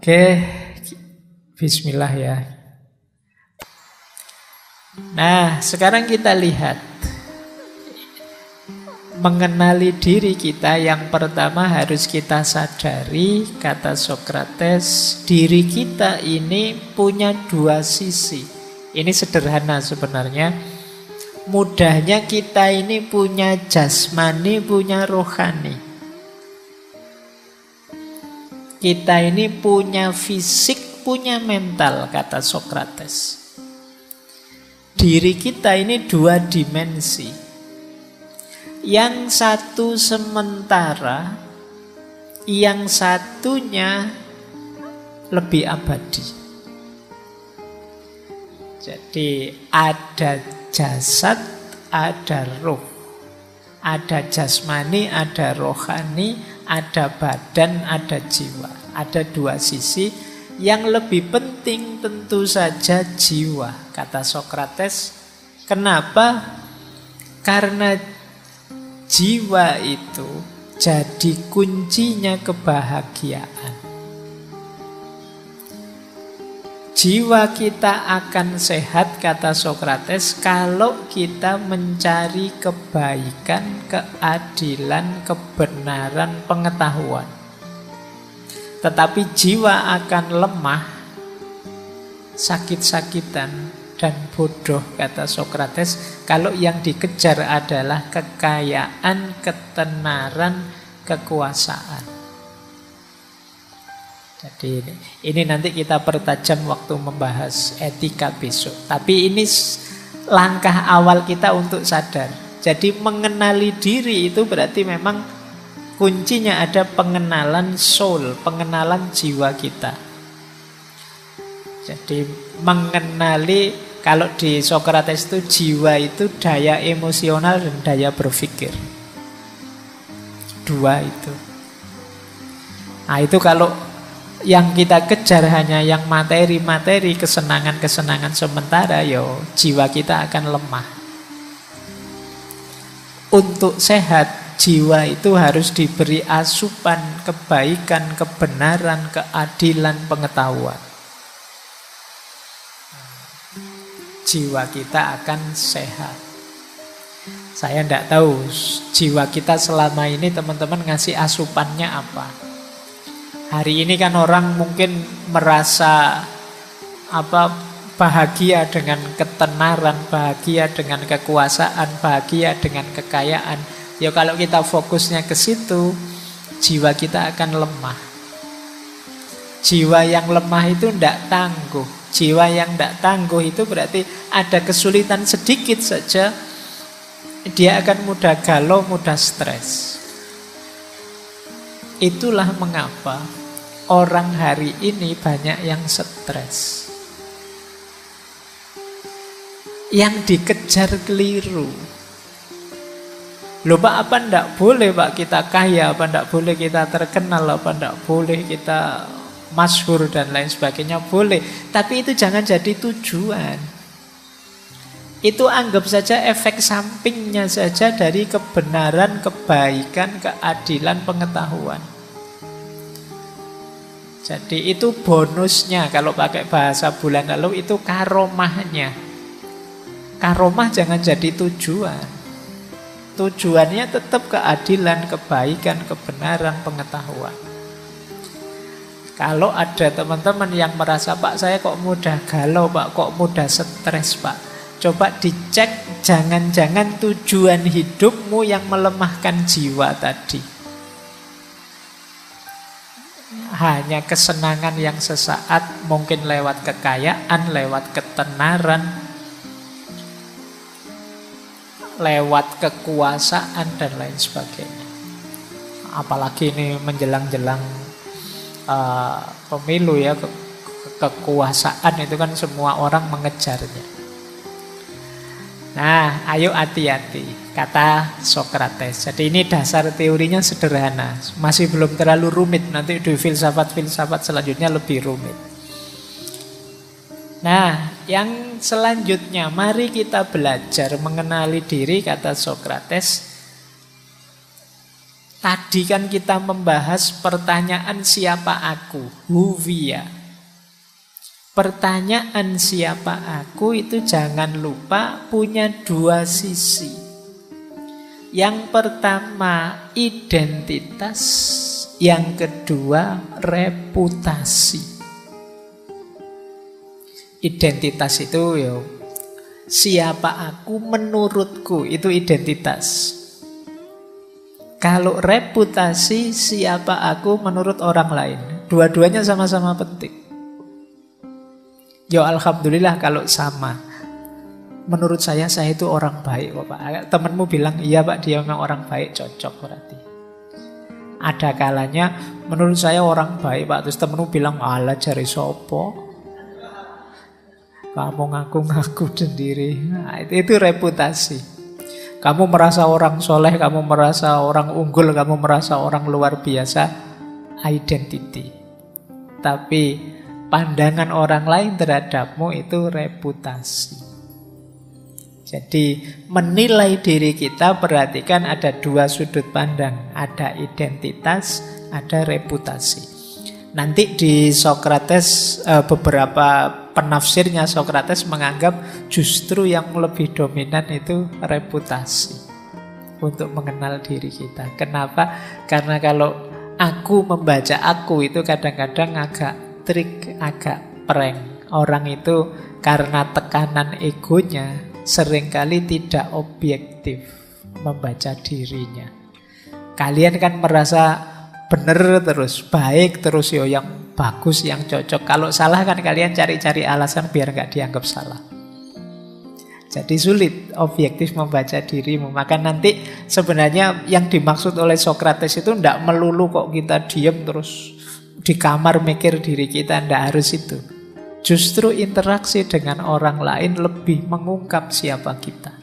Oke, bismillah ya. Nah, sekarang kita lihat mengenali diri kita. Yang pertama harus kita sadari, kata Sokrates, diri kita ini punya dua sisi. Ini sederhana sebenarnya. Mudahnya kita ini punya jasmani, punya rohani. Kita ini punya fisik, punya mental, kata Sokrates. Diri kita ini dua dimensi. Yang satu sementara, yang satunya lebih abadi. Jadi ada jasad, ada roh. Ada jasmani, ada rohani, ada badan, ada jiwa. Ada dua sisi. Yang lebih penting tentu saja jiwa, kata Sokrates. Kenapa? Karena jiwa itu jadi kuncinya kebahagiaan. Jiwa kita akan sehat, kata Sokrates, kalau kita mencari kebaikan, keadilan, kebenaran, pengetahuan. Tetapi jiwa akan lemah, sakit-sakitan, dan bodoh, kata Sokrates, kalau yang dikejar adalah kekayaan, ketenaran, kekuasaan. Jadi ini nanti kita pertajam waktu membahas etika besok. Tapi ini langkah awal kita untuk sadar. Jadi mengenali diri itu berarti memang kuncinya ada pengenalan soul, pengenalan jiwa kita. Jadi mengenali, kalau di Sokrates itu jiwa itu daya emosional dan daya berpikir. Dua itu. Nah itu kalau yang kita kejar hanya yang materi-materi, kesenangan-kesenangan sementara, yo jiwa kita akan lemah. Untuk sehat, jiwa itu harus diberi asupan kebaikan, kebenaran, keadilan, pengetahuan. Jiwa kita akan sehat. Saya tidak tahu jiwa kita selama ini teman-teman ngasih asupannya apa. Hari ini kan orang mungkin merasa bahagia dengan ketenaran, bahagia dengan kekuasaan, bahagia dengan kekayaan. Ya kalau kita fokusnya ke situ, jiwa kita akan lemah. Jiwa yang lemah itu tidak tangguh. Jiwa yang tidak tangguh itu berarti ada kesulitan sedikit saja, dia akan mudah galau, mudah stres. Itulah mengapa orang hari ini banyak yang stres. Yang dikejar keliru. Loh Pak, apa enggak boleh Pak kita kaya, apa enggak boleh kita terkenal, apa enggak boleh kita masyhur dan lain sebagainya? Boleh, tapi itu jangan jadi tujuan. Itu anggap saja efek sampingnya saja dari kebenaran, kebaikan, keadilan, pengetahuan. Jadi itu bonusnya, kalau pakai bahasa bulan lalu itu karomahnya. Karomah jangan jadi tujuan. Tujuannya tetap keadilan, kebaikan, kebenaran, pengetahuan. Kalau ada teman-teman yang merasa, Pak saya kok mudah galau, Pak kok mudah stres, Pak, coba dicek, jangan-jangan tujuan hidupmu yang melemahkan jiwa tadi. Hanya kesenangan yang sesaat, mungkin lewat kekayaan, lewat ketenaran, lewat kekuasaan dan lain sebagainya. Apalagi ini menjelang-jelang pemilu ya, kekuasaan itu kan semua orang mengejarnya. Nah, ayo hati-hati, kata Sokrates. Jadi ini dasar teorinya sederhana, masih belum terlalu rumit. Nanti di filsafat-filsafat selanjutnya lebih rumit. Nah, yang selanjutnya, mari kita belajar mengenali diri, kata Sokrates. Tadi kan kita membahas pertanyaan siapa aku, huwiyah. Pertanyaan siapa aku itu jangan lupa punya dua sisi. Yang pertama identitas, yang kedua reputasi. Identitas itu ya siapa aku menurutku, itu identitas. Kalau reputasi, siapa aku menurut orang lain. Dua-duanya sama-sama penting. Ya alhamdulillah kalau sama. Menurut saya itu orang baik kok Pak. Temanmu bilang, iya Pak dia memang orang baik, cocok berarti. Ada kalanya menurut saya orang baik Pak, terus temanmu bilang, alah jari sopo, kamu ngaku-ngaku sendiri. Nah, itu reputasi. Kamu merasa orang soleh, kamu merasa orang unggul, kamu merasa orang luar biasa, identity. Tapi pandangan orang lain terhadapmu itu reputasi. Jadi menilai diri kita, perhatikan ada dua sudut pandang. Ada identitas, ada reputasi. Nanti di Sokrates beberapa penafsirnya Sokrates menganggap justru yang lebih dominan itu reputasi untuk mengenal diri kita. Kenapa? Karena kalau aku membaca aku itu kadang-kadang agak trik, agak prank. Orang itu karena tekanan egonya seringkali tidak objektif membaca dirinya. Kalian kan merasa benar terus, baik terus, yo yang bagus, yang cocok. Kalau salah kan kalian cari-cari alasan biar nggak dianggap salah. Jadi sulit objektif membaca dirimu. Maka nanti sebenarnya yang dimaksud oleh Sokrates itu tidak melulu kok kita diam terus di kamar mikir diri kita, tidak harus itu. Justru interaksi dengan orang lain lebih mengungkap siapa kita.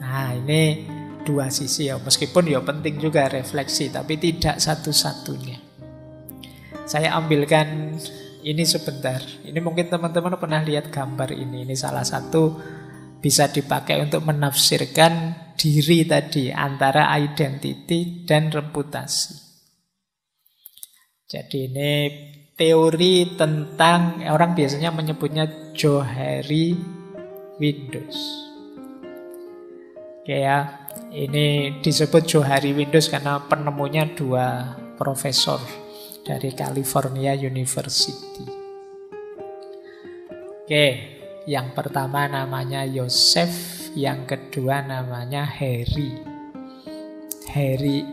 Nah ini dua sisi ya, meskipun ya penting juga refleksi, tapi tidak satu-satunya. Saya ambilkan ini sebentar. Ini mungkin teman-teman pernah lihat gambar ini. Ini salah satu bisa dipakai untuk menafsirkan diri tadi antara identity dan reputasi. Jadi ini teori tentang, orang biasanya menyebutnya Johari Windows. Oke ya, ini disebut Johari Windows karena penemunya dua profesor dari California University. Oke, yang pertama namanya Joseph, yang kedua namanya Harry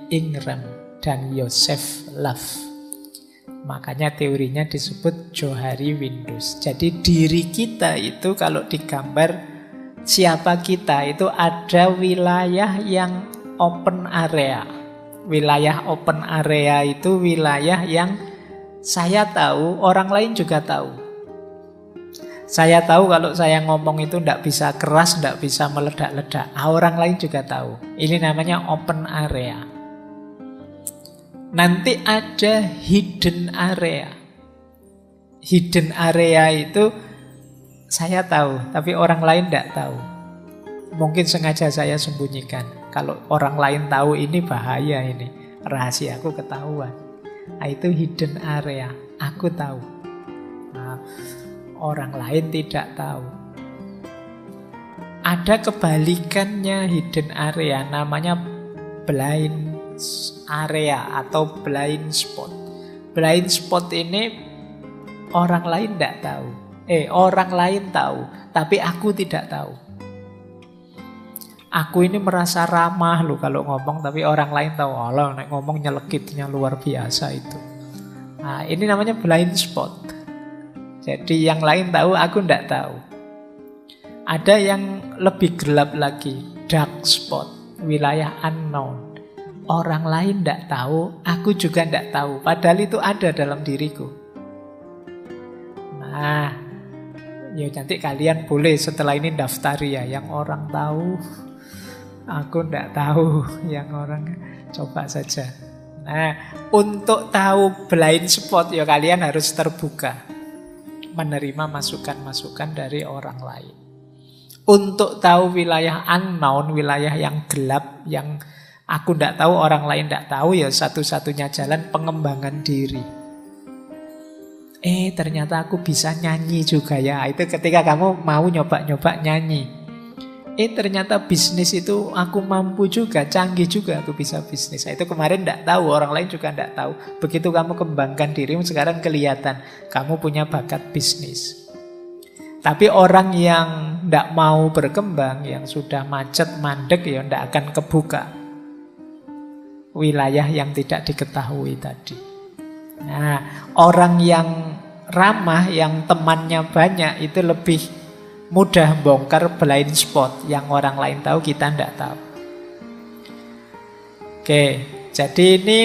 Ingram dan Joseph Love. Makanya teorinya disebut Johari Windows. Jadi diri kita itu kalau digambar siapa kita itu ada wilayah yang open area. Wilayah open area itu wilayah yang saya tahu, orang lain juga tahu. Saya tahu kalau saya ngomong itu tidak bisa keras, tidak bisa meledak-ledak. Orang lain juga tahu. Ini namanya open area. Nanti ada hidden area. Hidden area itu saya tahu, tapi orang lain tidak tahu. Mungkin sengaja saya sembunyikan. Kalau orang lain tahu ini bahaya ini. Rahasiaku ketahuan. Nah, itu hidden area. Aku tahu. Nah, orang lain tidak tahu. Ada kebalikannya hidden area, namanya blind area atau blind spot. Blind spot ini orang lain tidak tahu. Orang lain tahu, tapi aku tidak tahu. Aku ini merasa ramah loh kalau ngomong, tapi orang lain tahu. Allah, nek ngomong nyelekitnya luar biasa itu. Nah, ini namanya blind spot. Jadi yang lain tahu, aku tidak tahu. Ada yang lebih gelap lagi, dark spot, wilayah unknown. Orang lain tidak tahu, aku juga tidak tahu. Padahal itu ada dalam diriku. Nah, ya nanti kalian boleh setelah ini daftari ya. Yang orang tahu, aku tidak tahu. Yang orang coba saja. Nah, untuk tahu blind spot ya kalian harus terbuka. Menerima masukan-masukan dari orang lain. Untuk tahu wilayah unknown, wilayah yang gelap, yang Aku tidak tahu, orang lain tidak tahu, ya satu-satunya jalan pengembangan diri. Ternyata aku bisa nyanyi juga ya. Itu ketika kamu mau nyoba-nyoba nyanyi. Ternyata bisnis itu aku mampu juga, canggih juga aku bisa bisnis. Itu kemarin tidak tahu, orang lain juga tidak tahu. Begitu kamu kembangkan dirimu, sekarang kelihatan kamu punya bakat bisnis. Tapi orang yang tidak mau berkembang, yang sudah macet, mandek, ya tidak akan kebuka wilayah yang tidak diketahui tadi. Nah, orang yang ramah, yang temannya banyak, itu lebih mudah bongkar blind spot yang orang lain tahu, kita tidak tahu. Oke, jadi ini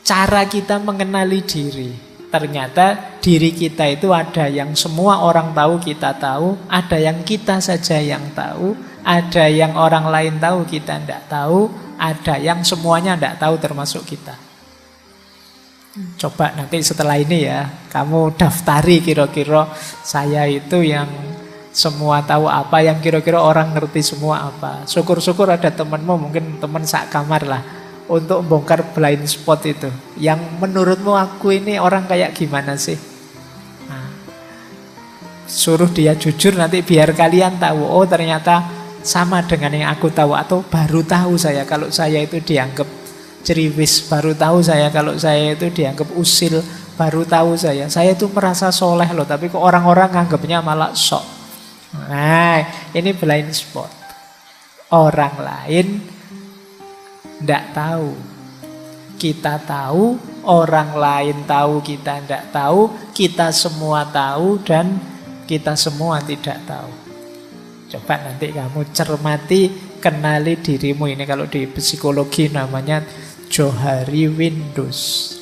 cara kita mengenali diri. Ternyata diri kita itu ada yang semua orang tahu, kita tahu. Ada yang kita saja yang tahu. Ada yang orang lain tahu, kita tidak tahu. Ada yang semuanya tidak tahu, termasuk kita. Coba nanti setelah ini ya, kamu daftari kira-kira saya itu yang semua tahu apa, yang kira-kira orang ngerti semua apa. Syukur-syukur ada temanmu, mungkin teman sak kamar lah, untuk bongkar blind spot itu. Yang menurutmu aku ini orang kayak gimana sih? Nah, suruh dia jujur, nanti biar kalian tahu, oh ternyata sama dengan yang aku tahu, atau baru tahu saya kalau saya itu dianggap ceriwis, baru tahu saya kalau saya itu dianggap usil, baru tahu saya itu merasa soleh loh, tapi kok orang-orang nganggapnya malah sok. Nah, ini blind spot. Orang lain tidak tahu, kita tahu. Orang lain tahu, kita tidak tahu. Kita semua tahu dan kita semua tidak tahu. Coba nanti kamu cermati, kenali dirimu. Ini kalau di psikologi namanya Johari Windows.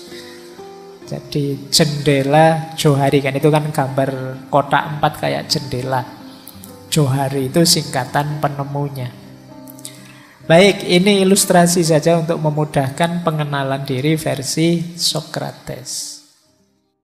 Jadi jendela Johari, kan itu kan gambar kotak 4 kayak jendela. Johari itu singkatan penemunya. Baik, ini ilustrasi saja untuk memudahkan pengenalan diri versi Socrates.